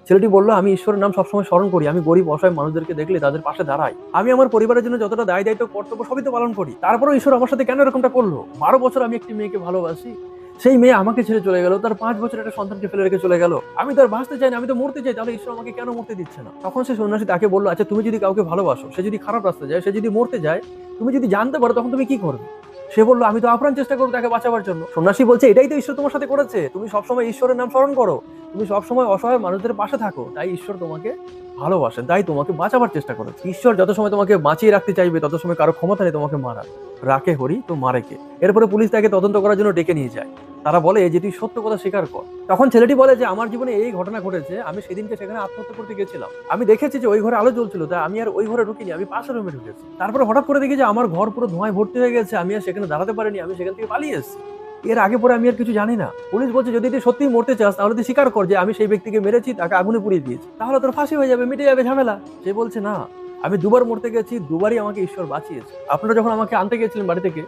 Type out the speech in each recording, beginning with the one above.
ছেলেটি বলল, আমি ঈশ্বরের নাম সবসময় স্মরণ করি, আমি গরিব অসহায় মানুষদেরকে দেখলে তাদের পাশে দাঁড়াই, আমি আমার পরিবারের জন্য যতটা দায় দায়িত্ব কর্তব্য সবই তো পালন করি, তারপরেও ঈশ্বর আমার সাথে কেন এরকমটা করলো? 12 বছর আমি একটি মেয়েকে ভালোবাসি, সেই মেয়ে আমাকে ছেড়ে চলে গেল, তার 5 বছর একটা সন্তানকে ফেলে রেখে চলে গেল, আমি তো আর বাঁচতে চাই না, আমি তো মরতে চাই, তাহলে ঈশ্বর আমাকে কেন মরতে দিচ্ছে না? তখন সে সন্ন্যাসী তাকে বললো, আচ্ছা তুমি যদি কাউকে ভালোবাসো, সে যদি খারাপ রাস্তা যায়, সে যদি মরতে যায়, তুমি যদি জানতে পারো তখন তুমি কি করবে? সে বললো, আমি তো আপ্রাণ চেষ্টা করবো তাকে বাঁচাবার জন্য। সন্ন্যাসী বলছে, এটাই তো ঈশ্বর তোমার সাথে করেছে, তুমি সবসময় ঈশ্বরের নাম স্মরণ করো, তুমি সবসময় অসহায় মানুষদের পাশে থাকো, তাই ঈশ্বর তোমাকে ভালোবাসেন, তাই তোমাকে বাঁচাবার চেষ্টা করেছে। ঈশ্বর যত সময় তোমাকে বাঁচিয়ে রাখতে চাইবে তত সময় কারো ক্ষমতা নেই তোমাকে মারার। রাখে হরি তো মারে কে। এরপরে পুলিশ তাকে তদন্ত করার জন্য ডেকে নিয়ে যায়। তারা বলে যে তুই সত্য কথা স্বীকার কর। তখন ছেলেটি বলে যে আমার জীবনে এই ঘটনা ঘটেছে, আমি সেদিনকে সেখানে আত্মহত্যা করতে গেছিলাম, আমি দেখেছি যে ওই ঘরে আলো জ্বলছিল, তাই আমি আর ওই ঘরে ঢুকিনি, আমি পাশের রুমে ঢুকেছি। তারপরে হঠাৎ করে দেখি যে আমার ঘর পুরো ধোঁয়ায় ভর্তি হয়ে গেছে, আমি আর সেখানে দাঁড়াতে পারিনি, আমি সেখান থেকে পালিয়ে এসেছি। এর আগে পরে আমি আর কিছু জানি না। পুলিশ বলছে, যদি তুই সত্যিই মরতে চাস তাহলে তুই স্বীকার কর যে আমি সেই ব্যক্তিকে মেরেছি, তাকে আগুনে পুড়িয়ে দিয়েছি, তাহলে তোর ফাঁসি হয়ে যাবে, মিটে যাবে ঝামেলা। সে বলছে, না, আমি দুবার মরতে গেছি, দুবারই আমাকে ঈশ্বর বাঁচিয়েছে। আপনারা যখন আমাকে আনতে গেছিলেন বাড়ি থেকে,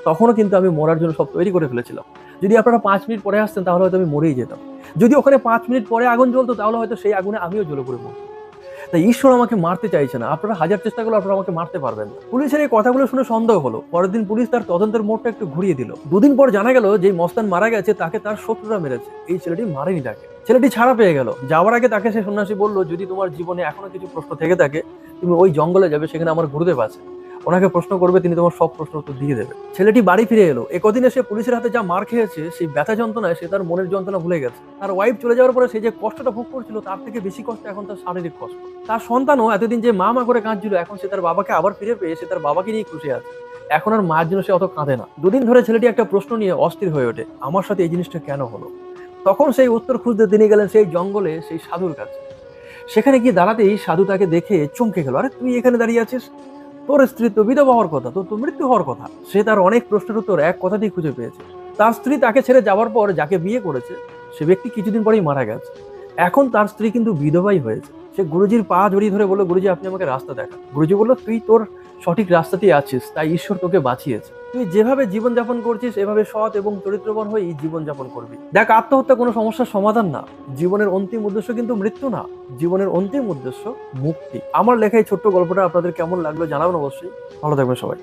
তখনও কিন্তু আমি মরার জন্য সব তৈরি করে ফেলেছিলাম। যদি আপনারা 5 মিনিট পরে আসতেন তাহলে হয়তো আমি মরেই যেতাম। যদি ওখানে 5 মিনিট পরে আগুন জ্বলতো তাহলে হয়তো সেই আগুনে আমিও জ্বলে পড়ে মরতাম। তাই ঈশ্বর আমাকে মারতে চাইছে না, আপনারা হাজার চেষ্টা করলে আপনারা আমাকে মারতে পারবেন না। পুলিশের এই কথাগুলো শুনে সন্দেহ হলো। পরের দিন পুলিশ তার তদন্তের মোড়টা একটু ঘুরিয়ে দিল। দুদিন পর জানা গেল যে মস্তান মারা গেছে তাকে তার শত্রুরা মেরেছে, এই ছেলেটি মারেনি তাকে। ছেলেটি ছাড়া পেয়ে গেল। যাওয়ার আগে তাকে সে সন্ন্যাসী বলল, যদি তোমার জীবনে এখনো কিছু প্রশ্ন থেকে থাকে, তুমি ওই জঙ্গলে যাবে, সেখানে আমার গুরুদেব আছে, ওনাকে প্রশ্ন করবে, তিনি তোমার সব প্রশ্ন উত্তর দিয়ে দেবে। ছেলেটি বাড়ি ফিরে এলো। একদিনে সে পুলিশের হাতে যা মার খেয়েছে, সেই ব্যথা যন্ত্রণায় সে তার মনের যন্ত্রণা ভুলে গেছে। তার ওয়াইফ চলে যাওয়ার পরে সে যে কষ্টটা ভোগ করছিল, তার থেকে বেশি কষ্ট এখন তার শারীরিক কষ্ট। তার সন্তানও এতদিন যে মা মা করে কাঁদছিল, এখন সে তার বাবাকে আবার ফিরে পেয়ে সে তার বাবাকে নিয়ে খুশি আছে। এখন আর মায়ের জন্য সে অত কাঁদে না। দুদিন ধরে ছেলেটি একটা প্রশ্ন নিয়ে অস্থির হয়ে ওঠে, আমার সাথে এই জিনিসটা কেন হলো? তখন সেই উত্তর খুঁজতে তিনি গেলেন সেই জঙ্গলে, সেই সাধুর কাছে। সেখানে গিয়ে দাঁড়াতেই সাধু তাকে দেখে চমকে গেল, আরে তুই এখানে দাঁড়িয়ে আছিস, তোর স্ত্রী তো বিধবা হওয়ার কথা, তোর তো মৃত্যু হওয়ার কথা। সে তার অনেক প্রশ্নের উত্তর এক কথাতেই খুঁজে পেয়েছে। তার স্ত্রী তাকে ছেড়ে যাওয়ার পর যাকে বিয়ে করেছে, সে ব্যক্তি কিছুদিন পরেই মারা গেছে। এখন তার স্ত্রী কিন্তু বিধবাই হয়েছে। সে গুরুজির পা জড়িয়ে ধরে বলল, গুরুজি আপনি আমাকে রাস্তা দেখান। গুরুজি বলল, তুই তোর সঠিক রাস্তাতেই আছিস, তাই ঈশ্বর তোকে বাঁচিয়েছে। তুই যেভাবে জীবনযাপন করছিস এভাবে সৎ এবং চরিত্রবান হয়েই জীবনযাপন করবি। দেখ, আত্মহত্যা কোনো সমস্যার সমাধান না। জীবনের অন্তিম উদ্দেশ্য কিন্তু মৃত্যু না, জীবনের অন্তিম উদ্দেশ্য মুক্তি। আমার লেখা এই ছোট্ট গল্পটা আপনাদের কেমন লাগলো জানাবেন অবশ্যই। ভালো থাকবেন সবাই।